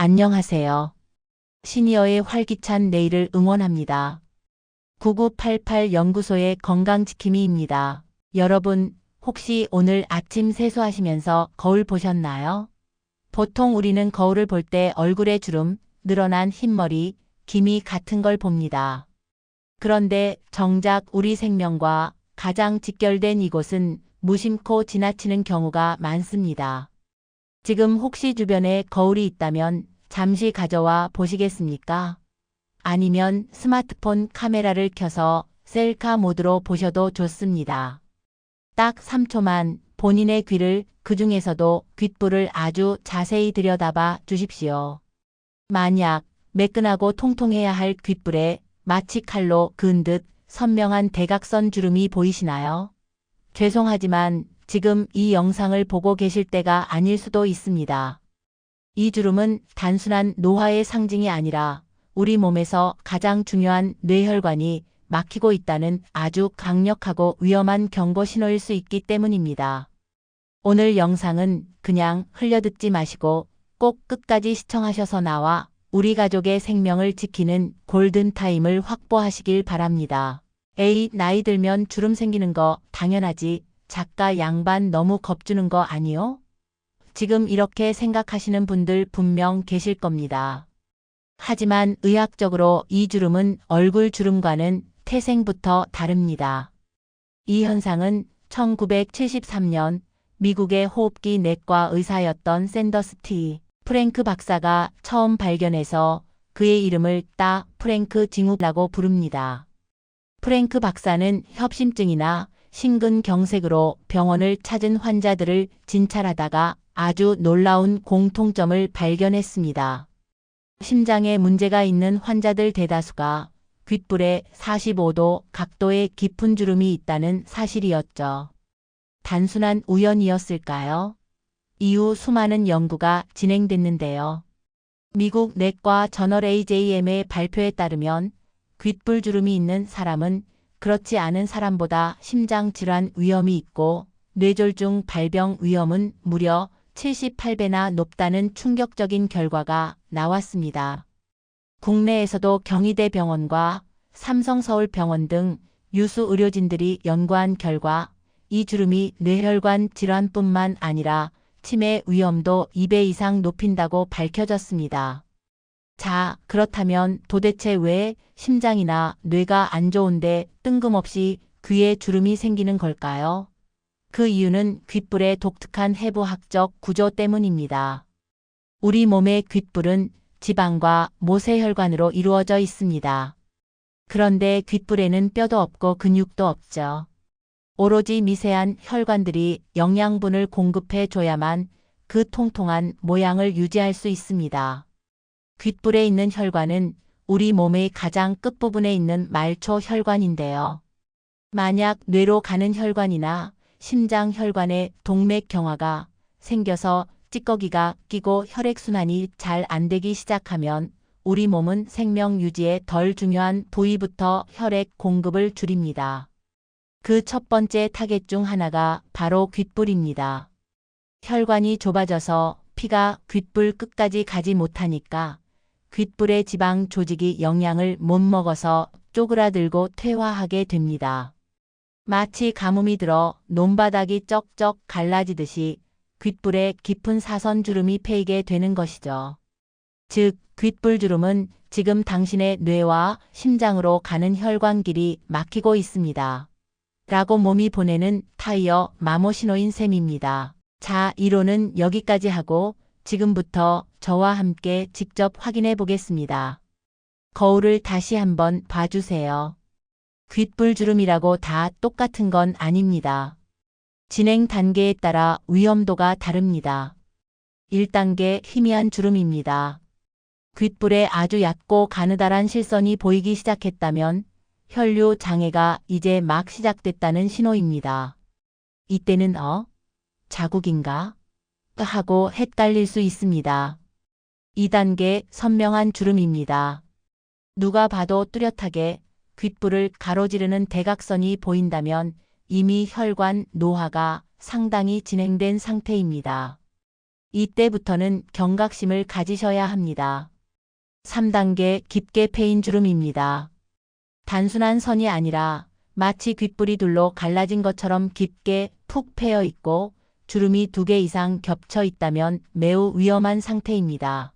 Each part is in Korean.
안녕하세요. 시니어의 활기찬 내일을 응원합니다. 9988 연구소의 건강지킴이입니다. 여러분, 혹시 오늘 아침 세수하시면서 거울 보셨나요? 보통 우리는 거울을 볼 때 얼굴에 주름, 늘어난 흰머리, 기미 같은 걸 봅니다. 그런데 정작 우리 생명과 가장 직결된 이곳은 무심코 지나치는 경우가 많습니다. 지금 혹시 주변에 거울이 있다면 잠시 가져와 보시겠습니까? 아니면 스마트폰 카메라를 켜서 셀카 모드로 보셔도 좋습니다. 딱 3초만 본인의 귀를, 그 중에서도 귓불을 아주 자세히 들여다봐 주십시오. 만약 매끈하고 통통해야 할 귓불에 마치 칼로 그은 듯 선명한 대각선 주름이 보이시나요? 죄송하지만 지금 이 영상을 보고 계실 때가 아닐 수도 있습니다. 이 주름은 단순한 노화의 상징이 아니라 우리 몸에서 가장 중요한 뇌혈관이 막히고 있다는 아주 강력하고 위험한 경고 신호일 수 있기 때문입니다. 오늘 영상은 그냥 흘려듣지 마시고 꼭 끝까지 시청하셔서 나와 우리 가족의 생명을 지키는 골든타임을 확보하시길 바랍니다. 에이, 나이 들면 주름 생기는 거 당연하지. 작가 양반 너무 겁주는 거 아니요? 지금 이렇게 생각하시는 분들 분명 계실 겁니다. 하지만 의학적으로 이 주름은 얼굴 주름과는 태생부터 다릅니다. 이 현상은 1973년 미국의 호흡기 내과 의사였던 샌더스 T. 프랭크 박사가 처음 발견해서 그의 이름을 따 프랭크 징후라고 부릅니다. 프랭크 박사는 협심증이나 심근경색으로 병원을 찾은 환자들을 진찰하다가 아주 놀라운 공통점을 발견했습니다. 심장에 문제가 있는 환자들 대다수가 귓불에 45도 각도의 깊은 주름이 있다는 사실이었죠. 단순한 우연이었을까요? 이후 수많은 연구가 진행됐는데요. 미국 내과 저널 AJM의 발표에 따르면 귓불 주름이 있는 사람은 그렇지 않은 사람보다 심장질환 위험이 있고 뇌졸중 발병 위험은 무려 78배나 높다는 충격적인 결과가 나왔습니다. 국내에서도 경희대병원과 삼성서울병원 등 유수 의료진들이 연구한 결과 이 주름이 뇌혈관 질환뿐만 아니라 치매 위험도 2배 이상 높인다고 밝혀졌습니다. 자, 그렇다면 도대체 왜 심장이나 뇌가 안 좋은데 뜬금없이 귀에 주름이 생기는 걸까요? 그 이유는 귓불의 독특한 해부학적 구조 때문입니다. 우리 몸의 귓불은 지방과 모세혈관으로 이루어져 있습니다. 그런데 귓불에는 뼈도 없고 근육도 없죠. 오로지 미세한 혈관들이 영양분을 공급해 줘야만 그 통통한 모양을 유지할 수 있습니다. 귓불에 있는 혈관은 우리 몸의 가장 끝부분에 있는 말초 혈관인데요. 만약 뇌로 가는 혈관이나 심장 혈관에 동맥경화가 생겨서 찌꺼기가 끼고 혈액순환이 잘 안 되기 시작하면 우리 몸은 생명 유지에 덜 중요한 부위부터 혈액 공급을 줄입니다. 그 첫 번째 타겟 중 하나가 바로 귓불입니다. 혈관이 좁아져서 피가 귓불 끝까지 가지 못하니까 귓불의 지방 조직이 영양을 못 먹어서 쪼그라들고 퇴화하게 됩니다. 마치 가뭄이 들어 논바닥이 쩍쩍 갈라지듯이 귓불에 깊은 사선 주름이 패이게 되는 것이죠. 즉, 귓불 주름은 지금 당신의 뇌와 심장으로 가는 혈관길이 막히고 있습니다. 라고 몸이 보내는 타이어 마모 신호인 셈입니다. 자, 이론은 여기까지 하고 지금부터 저와 함께 직접 확인해 보겠습니다. 거울을 다시 한번 봐주세요. 귓불 주름이라고 다 똑같은 건 아닙니다. 진행 단계에 따라 위험도가 다릅니다. 1단계 희미한 주름입니다. 귓불에 아주 얕고 가느다란 실선이 보이기 시작했다면 혈류 장애가 이제 막 시작됐다는 신호입니다. 이때는 자국인가? 하고 헷갈릴 수 있습니다. 2단계 선명한 주름입니다. 누가 봐도 뚜렷하게 귓불을 가로지르는 대각선이 보인다면 이미 혈관 노화가 상당히 진행된 상태입니다. 이때부터는 경각심을 가지셔야 합니다. 3단계 깊게 패인 주름입니다. 단순한 선이 아니라 마치 귓불이 둘로 갈라진 것처럼 깊게 푹 패여 있고 주름이 2개 이상 겹쳐 있다면 매우 위험한 상태입니다.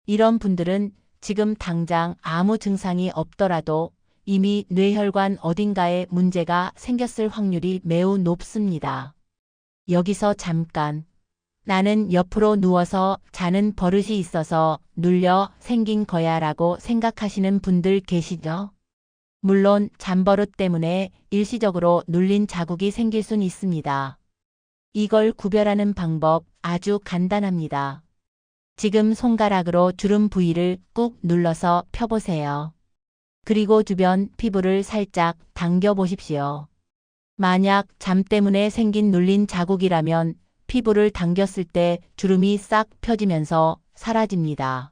이런 분들은 지금 당장 아무 증상이 없더라도 이미 뇌혈관 어딘가에 문제가 생겼을 확률이 매우 높습니다. 여기서 잠깐, 나는 옆으로 누워서 자는 버릇이 있어서 눌려 생긴 거야 라고 생각하시는 분들 계시죠? 물론 잠버릇 때문에 일시적으로 눌린 자국이 생길 순 있습니다. 이걸 구별하는 방법 아주 간단합니다. 지금 손가락으로 주름 부위를 꾹 눌러서 펴보세요. 그리고 주변 피부를 살짝 당겨 보십시오. 만약 잠 때문에 생긴 눌린 자국이라면 피부를 당겼을 때 주름이 싹 펴지면서 사라집니다.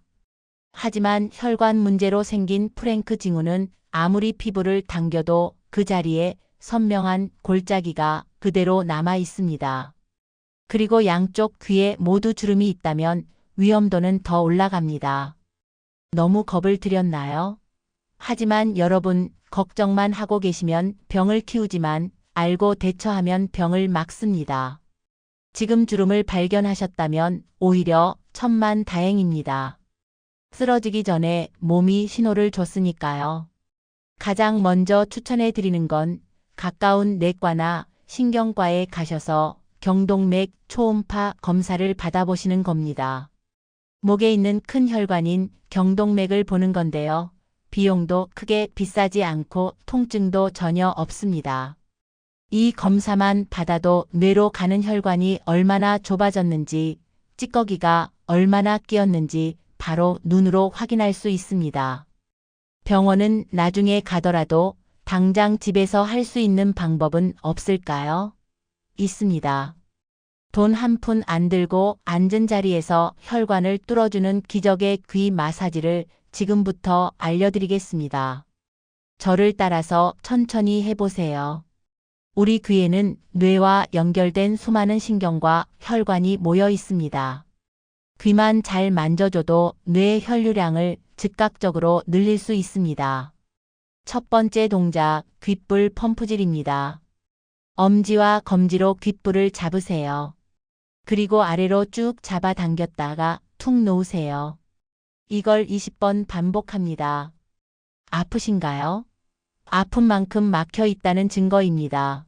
하지만 혈관 문제로 생긴 프랭크 징후는 아무리 피부를 당겨도 그 자리에 선명한 골짜기가 그대로 남아 있습니다. 그리고 양쪽 귀에 모두 주름이 있다면 위험도는 더 올라갑니다. 너무 겁을 들였나요? 하지만 여러분 걱정만 하고 계시면 병을 키우지만 알고 대처하면 병을 막습니다. 지금 주름을 발견하셨다면 오히려 천만다행입니다. 쓰러지기 전에 몸이 신호를 줬으니까요. 가장 먼저 추천해 드리는 건 가까운 내과나 신경과에 가셔서 경동맥 초음파 검사를 받아보시는 겁니다. 목에 있는 큰 혈관인 경동맥을 보는 건데요. 비용도 크게 비싸지 않고 통증도 전혀 없습니다. 이 검사만 받아도 뇌로 가는 혈관이 얼마나 좁아졌는지, 찌꺼기가 얼마나 끼었는지 바로 눈으로 확인할 수 있습니다. 병원은 나중에 가더라도 당장 집에서 할 수 있는 방법은 없을까요? 있습니다. 돈 한 푼 안 들고 앉은 자리에서 혈관을 뚫어주는 기적의 귀 마사지를 지금부터 알려드리겠습니다. 저를 따라서 천천히 해보세요. 우리 귀에는 뇌와 연결된 수많은 신경과 혈관이 모여 있습니다. 귀만 잘 만져줘도 뇌 혈류량을 즉각적으로 늘릴 수 있습니다. 첫 번째 동작, 귓불 펌프질입니다. 엄지와 검지로 귓불을 잡으세요. 그리고 아래로 쭉 잡아당겼다가 툭 놓으세요. 이걸 20번 반복합니다. 아프신가요? 아픈 만큼 막혀 있다는 증거입니다.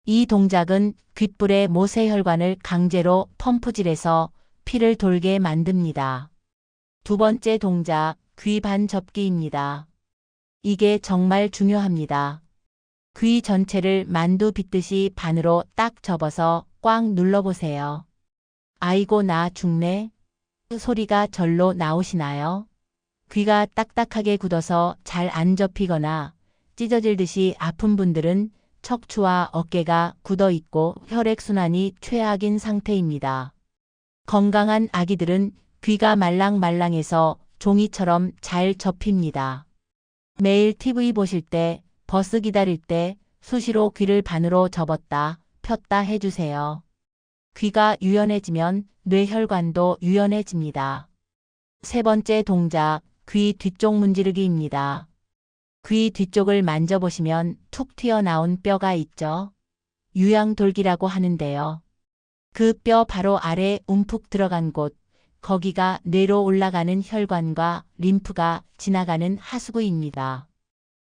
이 동작은 귓불의 모세혈관을 강제로 펌프질해서 피를 돌게 만듭니다. 두 번째 동작, 귀 반 접기입니다. 이게 정말 중요합니다. 귀 전체를 만두 빚듯이 반으로 딱 접어서 꽉 눌러보세요. 아이고 나 죽네. 소리가 절로 나오시나요? 귀가 딱딱하게 굳어서 잘 안 접히거나 찢어질 듯이 아픈 분들은 척추와 어깨가 굳어 있고 혈액순환이 최악인 상태입니다. 건강한 아기들은 귀가 말랑말랑해서 종이처럼 잘 접힙니다. 매일 TV 보실 때, 버스 기다릴 때 수시로 귀를 반으로 접었다 폈다 해주세요. 귀가 유연해지면 뇌혈관도 유연해집니다. 세 번째 동작, 귀 뒤쪽 문지르기입니다. 귀 뒤쪽을 만져보시면 툭 튀어나온 뼈가 있죠? 유양돌기라고 하는데요. 그 뼈 바로 아래 움푹 들어간 곳, 거기가 뇌로 올라가는 혈관과 림프가 지나가는 하수구입니다.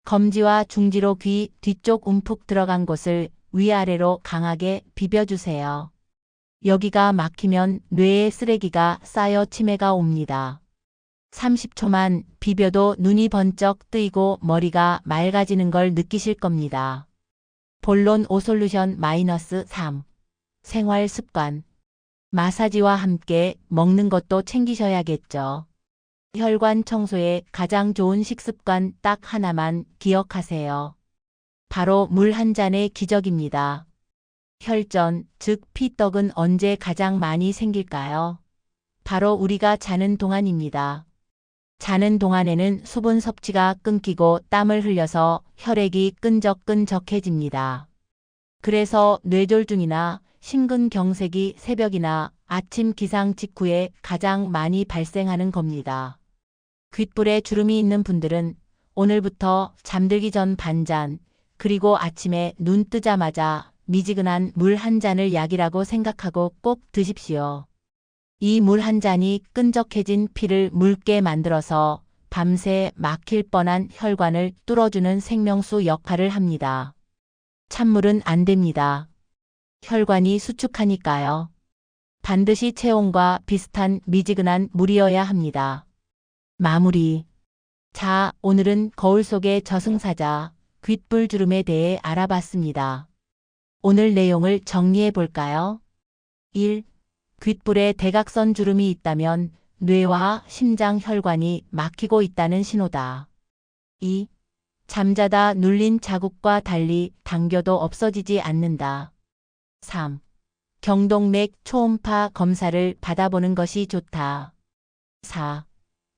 검지와 중지로 귀 뒤쪽 움푹 들어간 곳을 위아래로 강하게 비벼주세요. 여기가 막히면 뇌에 쓰레기가 쌓여 치매가 옵니다. 30초만 비벼도 눈이 번쩍 뜨이고 머리가 맑아지는 걸 느끼실 겁니다. 본론 오솔루션 -3. 생활 습관. 마사지와 함께 먹는 것도 챙기셔야겠죠. 혈관 청소에 가장 좋은 식습관 딱 하나만 기억하세요. 바로 물 한 잔의 기적입니다. 혈전, 즉 피떡은 언제 가장 많이 생길까요? 바로 우리가 자는 동안입니다. 자는 동안에는 수분 섭취가 끊기고 땀을 흘려서 혈액이 끈적끈적해집니다. 그래서 뇌졸중이나 심근경색이 새벽이나 아침 기상 직후에 가장 많이 발생하는 겁니다. 귓불에 주름이 있는 분들은 오늘부터 잠들기 전 반잔, 그리고 아침에 눈 뜨자마자 미지근한 물 한 잔을 약이라고 생각하고 꼭 드십시오. 이 물 한 잔이 끈적해진 피를 묽게 만들어서 밤새 막힐 뻔한 혈관을 뚫어주는 생명수 역할을 합니다. 찬물은 안 됩니다. 혈관이 수축하니까요. 반드시 체온과 비슷한 미지근한 물이어야 합니다. 마무리. 자, 오늘은 거울 속의 저승사자, 귓불 주름에 대해 알아봤습니다. 오늘 내용을 정리해 볼까요? 1. 귓불에 대각선 주름이 있다면 뇌와 심장 혈관이 막히고 있다는 신호다. 2. 잠자다 눌린 자국과 달리 당겨도 없어지지 않는다. 3. 경동맥 초음파 검사를 받아보는 것이 좋다. 4.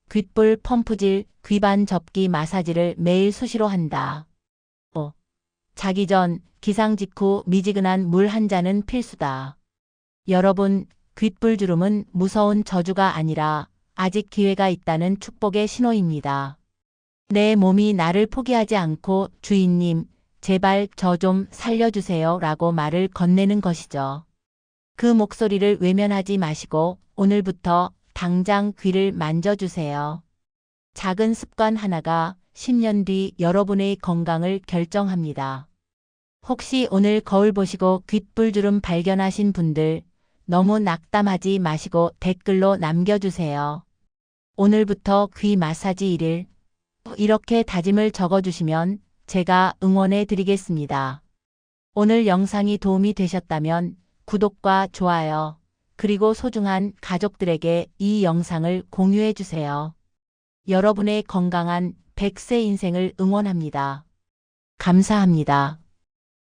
귓불 펌프질, 귀반 접기 마사지를 매일 수시로 한다. 5. 자기 전, 기상 직후 미지근한 물 한 잔은 필수다. 여러분, 귓불 주름은 무서운 저주가 아니라 아직 기회가 있다는 축복의 신호입니다. 내 몸이 나를 포기하지 않고 주인님, 제발 저 좀 살려주세요 라고 말을 건네는 것이죠. 그 목소리를 외면하지 마시고 오늘부터 당장 귀를 만져주세요. 작은 습관 하나가 10년 뒤 여러분의 건강을 결정합니다. 혹시 오늘 거울 보시고 귓불주름 발견하신 분들 너무 낙담하지 마시고 댓글로 남겨주세요. 오늘부터 귀 마사지 1일 이렇게 다짐을 적어주시면 제가 응원해 드리겠습니다. 오늘 영상이 도움이 되셨다면 구독과 좋아요, 그리고 소중한 가족들에게 이 영상을 공유해 주세요. 여러분의 건강한 100세 인생을 응원합니다. 감사합니다.